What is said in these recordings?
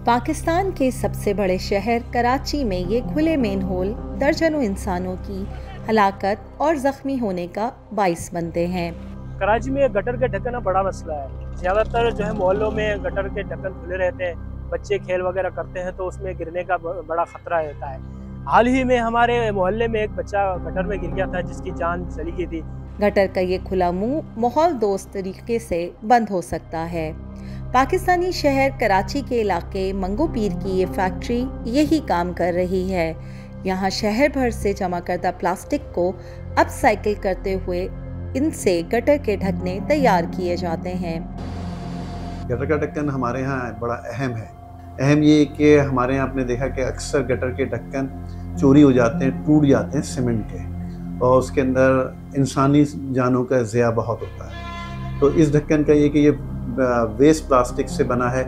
पाकिस्तान के सबसे बड़े शहर कराची में ये खुले मेन होल दर्जनों इंसानों की हलाकत और जख्मी होने का बाइस बनते हैं। कराची में गटर के ढक्कन बड़ा मसला है। ज़्यादातर जो है मोहल्लों में गटर के ढक्कन खुले रहते हैं, बच्चे खेल वगैरह करते हैं तो उसमें गिरने का बड़ा ख़तरा रहता है। हाल ही में हमारे मोहल्ले में एक बच्चा गटर में गिर गया था जिसकी जान चली गई थी। गटर का ये खुला मुंह माहौल दोस्त तरीके से बंद हो सकता है। पाकिस्तानी शहर कराची के इलाके मंगो पीर की ये फैक्ट्री यही काम कर रही है। यहाँ शहर भर से जमा करदा प्लास्टिक को अपसाइकिल करते हुए इनसे गटर के ढकने तैयार किए जाते हैं। गटर का ढक्कन हमारे यहाँ बड़ा अहम है। अहम ये कि हमारे यहाँ आपने देखा कि अक्सर गटर के ढक्कन चोरी हो जाते हैं, टूट जाते हैं सीमेंट के, और उसके अंदर इंसानी जानों का ज़िया बहुत होता है। तो इस ढक्कन का ये कि ये वेस्ट प्लास्टिक से बना है,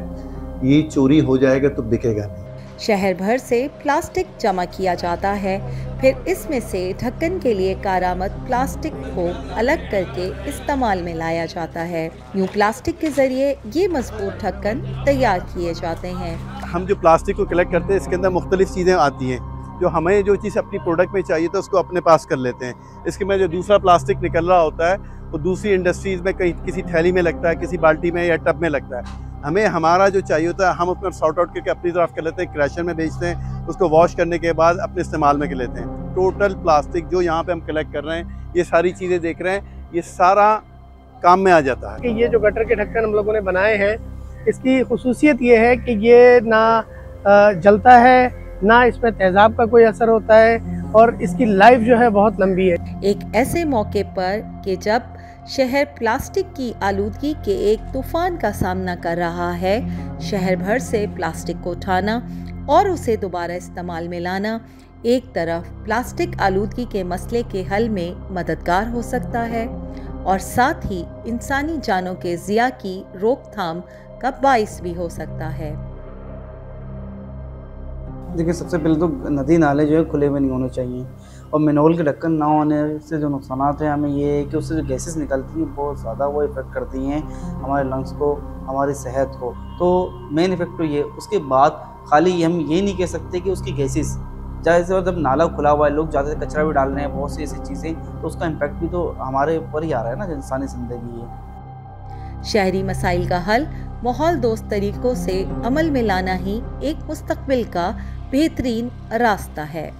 ये चोरी हो जाएगा तो बिकेगा नहीं। शहर भर से प्लास्टिक जमा किया जाता है, फिर इसमें से ढक्कन के लिए कारामद प्लास्टिक को अलग करके इस्तेमाल में लाया जाता है। यूं प्लास्टिक के जरिए ये मजबूत ढक्कन तैयार किए जाते हैं। हम जो प्लास्टिक को कलेक्ट करते हैं इसके अंदर मुख्तलिफ चीज़ें आती हैं, जो हमें जो चीज़ अपनी प्रोडक्ट में चाहिए तो उसको अपने पास कर लेते हैं। इसके में जो दूसरा प्लास्टिक निकल रहा होता है वो दूसरी इंडस्ट्रीज़ में कहीं किसी थैली में लगता है, किसी बाल्टी में या टब में लगता है। हमें हमारा जो चाहिए होता है हम उसमें सॉर्ट आउट करके अपनी तरफ कर लेते हैं, क्रैशर में बेचते हैं, उसको वॉश करने के बाद अपने इस्तेमाल में कर लेते हैं। टोटल प्लास्टिक जो यहाँ पे हम कलेक्ट कर रहे हैं, ये सारी चीज़ें देख रहे हैं, ये सारा काम में आ जाता है। कि ये जो गटर के ढक्कन हम लोगों ने बनाए हैं, इसकी खुसूसियत ये है कि ये ना जलता है, ना इसमें तेज़ाब का कोई असर होता है, और इसकी लाइफ जो है बहुत लंबी है। एक ऐसे मौके पर कि जब शहर प्लास्टिक की आलूदगी के एक तूफान का सामना कर रहा है, शहर भर से प्लास्टिक को उठाना और उसे दोबारा इस्तेमाल में लाना एक तरफ प्लास्टिक आलूदगी के मसले के हल में मददगार हो सकता है और साथ ही इंसानी जानों के ज़िया की रोकथाम का बाइस भी हो सकता है। देखिए, सबसे पहले तो नदी नाले जो है खुले में नहीं होने चाहिए, और मेनहोल के ढक्कन ना होने से जो नुकसानात हैं हमें ये है कि उससे जो गैसेस निकलती हैं बहुत ज़्यादा वो इफ़ेक्ट करती हैं हमारे लंग्स को, हमारी सेहत को। तो मेन इफ़ेक्ट तो ये। उसके बाद खाली हम ये नहीं कह सकते कि उसकी गैसेस जैसे जब नाला खुला हुआ है, लोग ज़्यादा से कचरा भी डाल रहे हैं, बहुत सी ऐसी चीज़ें, तो उसका इम्पैक्ट भी तो हमारे ऊपर ही आ रहा है ना, जो इंसानी ज़िंदगी है। शहरी मसाइल का हल माहौल दोस्त तरीकों से अमल में लाना ही एक मुस्तकबिल का बेहतरीन रास्ता है।